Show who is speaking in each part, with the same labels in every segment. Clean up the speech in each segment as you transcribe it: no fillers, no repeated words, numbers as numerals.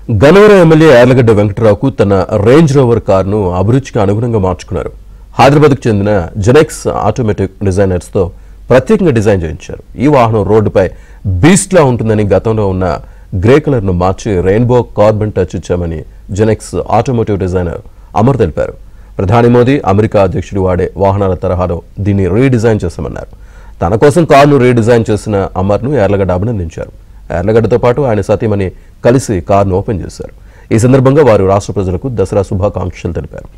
Speaker 1: Gannavaram MLA Yarlagadda వెంకటరావుకు తన range rover కారును అభిరుచికి అనుగుణంగా మార్చుకున్నారు. హైదరాబాద్కు చెందిన జెనెక్స్ ఆటోమేటిక్ డిజైనర్స్ తో ప్రత్యేకంగా డిజైన్ చేయించారు. ఈ వాహనం రోడ్డుపై బీస్ట్ లా ఉంటుందని గతంలో ఉన్న గ్రే కలర్ ను మార్చి రెయిన్బో కార్బన్ టచ్ ఇచ్చామని జెనెక్స్ ఆటోమోటివ్ డిజైనర్ అమర్ తెలిపారు. ప్రధాని మోదీ అమెరికా అధ్యక్షుడు వాడే వాహనాల తరహాలో దీన్ని రీడిజైన్ చేశామన్నారు. తన కోసం కారును రీడిజైన్ చేసిన అమర్ను యార్లగడ్డ అభినందించారు. యార్లగడ్డతో పాటు ఆయన సతీమణి కలిసి కారును ఓపెన్ చేశారు. ఈ సందర్భంగా వారు రాష్ట్ర ప్రజలకు దసరా శుభాకాంక్షలు తెలిపారు.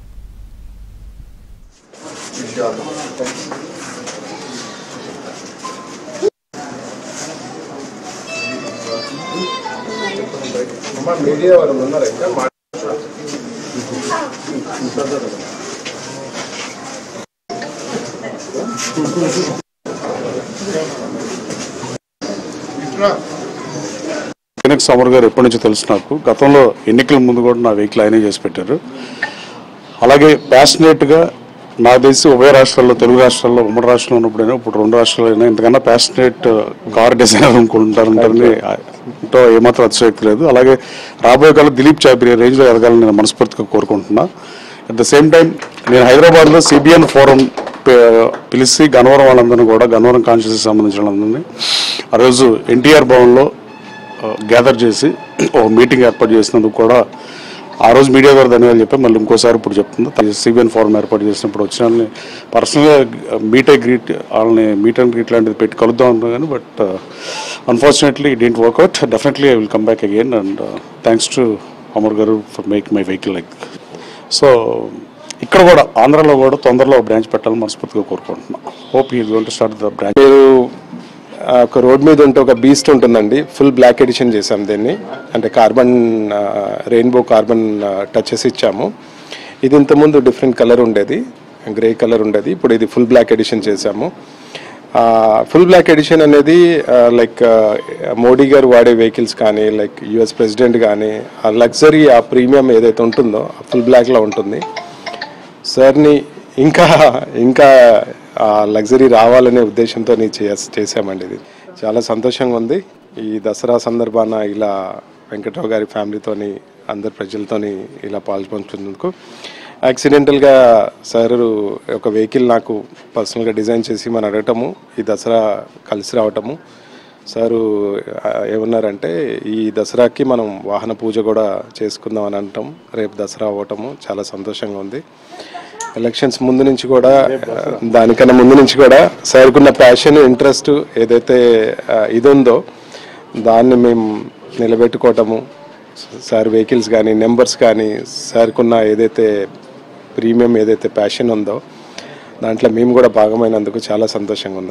Speaker 2: జెనెక్స్ అమర్ గారు ఎప్పటి నుంచో తెలుసు నాకు. గతంలో ఎన్నికల ముందు కూడా నా వెహికల్ ఆయనే చేసి పెట్టారు. అలాగే ప్యాషనేట్గా నాకు తెలిసి ఉభయ రాష్ట్రాల్లో, తెలుగు రాష్ట్రాల్లో, ఉమ్మడి రాష్ట్రంలో ఉన్నప్పుడైనా ఇప్పుడు రెండు రాష్ట్రాలైనా ఇంతకన్నా ప్యాషనేట్ కార్ డిజైనర్ అనుకుంటారంటారని ఏమాత్రం అతిశయోక్తి లేదు. అలాగే రాబోయే కాలం దిలీప్ చాపిరి రేంజ్లో ఎదగాలని నేను మనస్ఫూర్తిగా కోరుకుంటున్నా. అట్ ద సేమ్ టైం నేను హైదరాబాద్లో సిబిఎన్ ఫోరం పిలిచి గన్నవరం వాళ్ళందరినీ కూడా, గన్నవరం కాన్స్టిట్యూన్సీకి సంబంధించిన వాళ్ళందరినీ ఆ రోజు ఎన్టీఆర్ భవన్లో గ్యాదర్ చేసి ఒక మీటింగ్ ఏర్పాటు చేసినందుకు కూడా ఆ రోజు మీడియా ద్వారా ధన్యవాదాలు చెప్పి మళ్ళీ ఇంకోసారి ఇప్పుడు చెప్తుంది. సిబిఎన్ ఫోరం ఏర్పాటు చేసినప్పుడు వచ్చిన వాళ్ళని పర్సనల్గా మీట్ అండ్ గ్రీట్ లాంటిది పెట్టి కలుద్దాం అనుకున్నాను కానీ but unfortunately it didn't work out. Definitely I will come back again and thanks to Amar గారు for make my vehicle like. So ఇక్కడ కూడా ఆంధ్రాలో కూడా తొందరలో బ్రాంచ్ పెట్టాలని మనస్ఫూర్తిగా కోరుకుంటున్నాను. Hope you going to start the branch.
Speaker 3: ఒక రోడ్ మీద ఉంటే ఒక బీస్ట్ ఉంటుందండి. ఫుల్ బ్లాక్ ఎడిషన్ చేసాం దీన్ని. అంటే కార్బన్ రెయిన్బో కార్బన్ టచెస్ ఇచ్చాము. ఇది ఇంతకుముందు డిఫరెంట్ కలర్ ఉండేది, గ్రే కలర్ ఉండేది. ఇప్పుడు ఇది ఫుల్ బ్లాక్ ఎడిషన్ చేసాము. ఫుల్ బ్లాక్ ఎడిషన్ అనేది లైక్ మోడీ గారు వాడే వెహికల్స్ కానీ, లైక్ యుఎస్ ప్రెసిడెంట్ కానీ, ఆ లగ్జరీ, ఆ ప్రీమియం ఏదైతే ఉంటుందో ఫుల్ బ్లాక్లో ఉంటుంది. సార్ని ఇంకా లగ్జరీ రావాలనే ఉద్దేశంతో చేసామండి. ఇది చాలా సంతోషంగా ఉంది. ఈ దసరా సందర్భాన ఇలా వెంకటరావు గారి ఫ్యామిలీతోని, అందరి ప్రజలతోని ఇలా పాల్పంచుకున్నందుకు. యాక్సిడెంటల్గా సార్ ఒక వెహికల్ నాకు పర్సనల్గా డిజైన్ చేసి మనం అడగటము, ఈ దసరా కలిసి రావటము. సారు ఏమన్నారంటే ఈ దసరాకి మనం వాహన పూజ కూడా చేసుకుందాం అని అనటం, రేపు దసరా అవ్వటము చాలా సంతోషంగా ఉంది. ఎలక్షన్స్ ముందు నుంచి కూడా, దానికన్నా ముందు నుంచి కూడా సార్కున్న ప్యాషన్, ఇంట్రెస్ట్ ఏదైతే ఇది ఉందో దాన్ని మేము నిలబెట్టుకోవటము, సార్ వెహికల్స్ కానీ, నెంబర్స్ కానీ, సార్కున్న ఏదైతే ప్రీమియం ఏదైతే ప్యాషన్ ఉందో దాంట్లో మేము కూడా భాగమైనందుకు చాలా సంతోషంగా ఉంది.